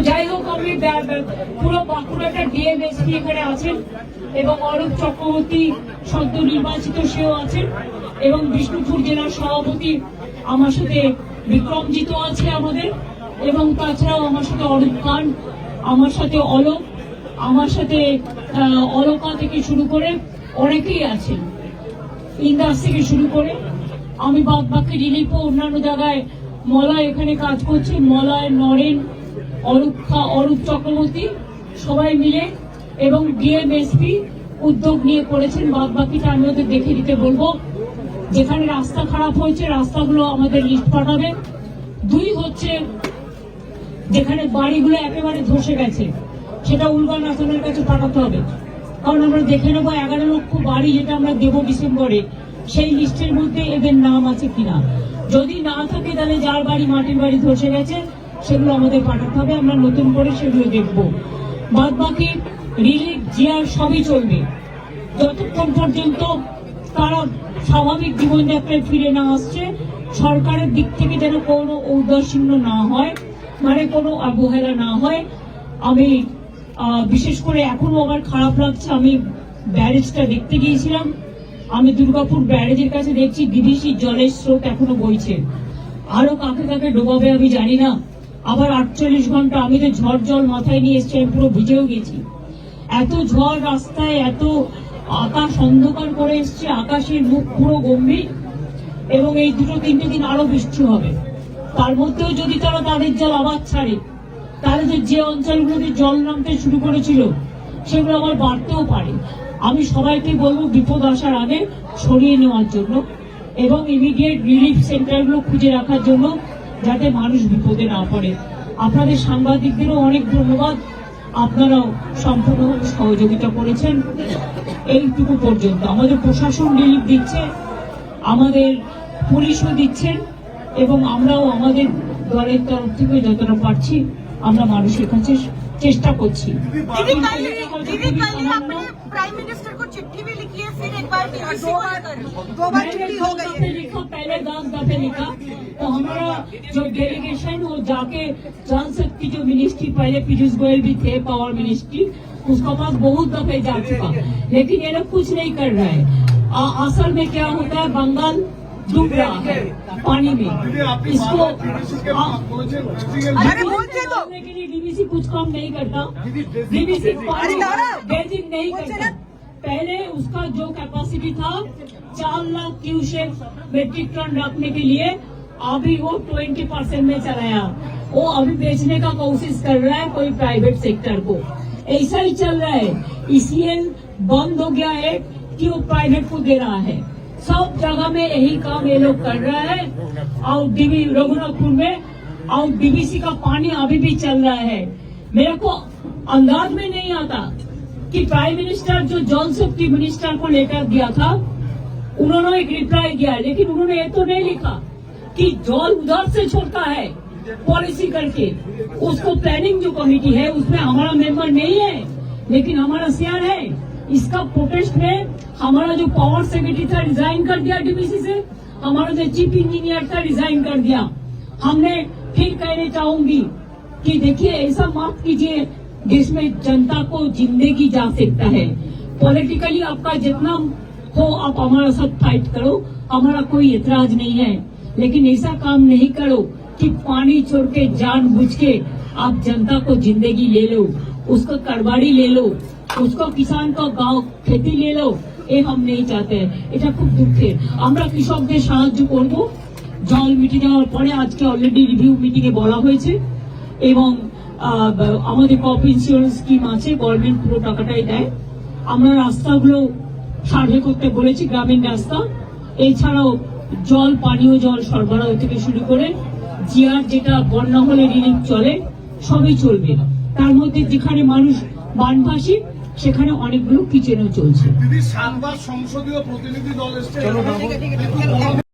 যাই হোক, আমি পুরো বাঁকুড়াটা ডিএমএসপি এখানে আছেন এবং অরূপ চক্রবর্তী সদ্য নির্বাচিত সেও আছেন এবং বিষ্ণুপুর জেলার সভাপতি আমার সাথে বিক্রমজিৎ আছে আমাদের, এবং তাছাড়াও আমার সাথে অরূপ খান, আমার সাথে অলোক, আমার সাথে অলকা থেকে শুরু করে অনেকেই আছেন, ইন্দাস থেকে শুরু করে। আমি বাকি রিলিফও অন্যান্য জায়গায় মলয় এখানে কাজ করছে, মলয়, নরেন, অরূপ চক্রবর্তী সবাই মিলে এবং ডিএমএসপি উদ্যোগ নিয়ে করেছেন। বাকিটা আমি ওদের দেখে দিতে বলবো। যেখানে রাস্তা খারাপ হয়েছে রাস্তাগুলো আমাদের লিস্ট পাঠাবে। 2 হচ্ছে যেখানে বাড়িগুলো একেবারে ধসে গেছে সেটা উলগান আসামের কাছে পাঠাতে হবে, কারণ আমরা দেখে নেবো 11 লক্ষ বাড়ি যেটা আমরা দেবো ডিসেম্বরে, সেই লিস্টের মধ্যে এদের নাম আছে কিনা। যদি না থাকে তাহলে যার বাড়ি মাটির বাড়ি ধসে গেছে সেগুলো আমাদের পাঠাতে হবে, আমরা নতুন করে সেগুলো দেখবো। বাদ বাকি রিলিফ জিয়ার সবই চলবে যতক্ষণ পর্যন্ত তারা স্বাভাবিক জীবনযাত্রায় ফিরে না আসছে। সরকারের দিক থেকে যেন কোনো ঔদাসীন্য না হয়, মানে কোনো অবহেলা না হয়। আমি বিশেষ করে এখনো আমার খারাপ লাগছে, আমি ব্যারেজটা দেখতে গিয়েছিলাম, আমি দুর্গাপুর ব্যারেজের কাছে দেখছি বিদেশি জলের স্রোত এখনো বইছে, আরো কাকে কাকে ডোবাবে আমি জানি না। আবার 48 ঘন্টা আমি তো ঝড় জল মাথায় নিয়ে এসছি, আমি পুরো ভিজেও গেছি। এত ঝড় রাস্তায়, এত আকাশ অন্ধকার করে এসছে, আকাশের মুখ পুরো গম্ভীর, এবং এই 2-3 দিন আরো বৃষ্টি হবে। তার মধ্যেও যদি তারা তাদের জল আবার ছাড়ে তাহলে যে অঞ্চলগুলোতে জল নামতে শুরু করেছিল সেগুলো আবার বাড়তেও পারে। আমি সবাইকে বলবো বিপদ আসার আগে সরিয়ে নেওয়ার জন্য এবং ইমিডিয়েট রিলিফ সেন্টারগুলো খুঁজে রাখার জন্য, যাতে মানুষ বিপদে না পড়ে। আপনাদের সাংবাদিকদেরও অনেক ধন্যবাদ, আপনারাও সম্পূর্ণভাবে সহযোগিতা করেছেন। এইটুকু পর্যন্ত আমাদের প্রশাসন রিলিফ দিচ্ছে, আমাদের পুলিশও দিচ্ছেন, এবং আমরাও আমাদের দলের তরফ থেকে যতটা পারছি আমরা মানুষের কাছে চেষ্টা করছি। पहले 10 दफे लिखा तो हमारा जो डेलीगेशन वो जाके जल शक्ति जो मिनिस्ट्री, पहले पीयूष गोयल भी थे पावर मिनिस्ट्री, उसके पास बहुत दफे जा चुका, लेकिन ये लोग कुछ नहीं कर रहा है। असल में क्या होता है, बंगाल डूब रहा है पानी में, इसको के लिए डीवीसी कुछ काम नहीं करता, डीवीसी बेजिंग नहीं करता। पहले उसका जो कैपेसिटी था 4 लाख क्यूसेक मेट्रिक टन रखने के लिए, अभी वो 20% में चलाया, वो अभी बेचने का कोशिश कर रहा है कोई प्राइवेट सेक्टर को। ऐसा ही चल रहा है, ईसीएल बंद हो गया है कि वो प्राइवेट को दे रहा है। सब जगह में यही काम ये लोग कर रहा है। और रघुनाथपुर में और डीवीसी का पानी अभी भी चल रहा है। मेरे को अंदाज में नहीं आता कि प्राइम मिनिस्टर जो जल शक्ति मिनिस्टर को लेटर दिया था, उन्होंने एक रिप्लाई दिया, लेकिन उन्होंने ये तो नहीं लिखा कि जल उधर से छोड़ता है पॉलिसी करके। उसको प्लानिंग जो कमेटी है उसमें हमारा मेंबर नहीं है, लेकिन हमारा सीआर है। इसका प्रोटेस्ट में हमारा जो पावर सेक्रेटरी था रिजाइन कर दिया डीवीसी से, हमारा जो चीफ इंजीनियर था रिजाइन कर दिया। हमने फिर कहने चाहूंगी कि देखिए, ऐसा मत कीजिए, देश में जनता को जिंदगी जा सकता है। पॉलिटिकली आपका जितना हो आप हमारा साथ फाइट करो, हमारा कोई एतराज नहीं है, लेकिन ऐसा काम नहीं करो कि पानी छोड़ के जानबूझ के आप जनता को जिंदगी ले लो, उसको करवाड़ी ले लो, उसको किसान का गांव खेती ले लो। ये हम नहीं चाहते, এটা খুব দুঃখের। আমরা কৃষকদের সাহায্য করব, জল মিটে যাওয়ার পরে আজকে অলরেডি রিভিউ মিটিং এ বলা হয়েছে, এবং আমাদের ক্রপ ইন্স্যুরেন্স স্কিম আছে, গভর্নমেন্ট পুরো টাকাটাই দেয়। আমরা রাস্তাগুলো সার্ভে করতে বলেছি, গ্রামীণ রাস্তা, এছাড়াও জল, পানীয় জল সরবরাহ থেকে শুরু করে জিআর যেটা বন্যা হলে রিলিফ চলে সবই চলবে। তার মধ্যে যেখানে মানুষ বানভাসী সেখানে অনেকগুলো কিচেনও চলছে। সংসদীয় প্রতিনিধি দল এসেছে।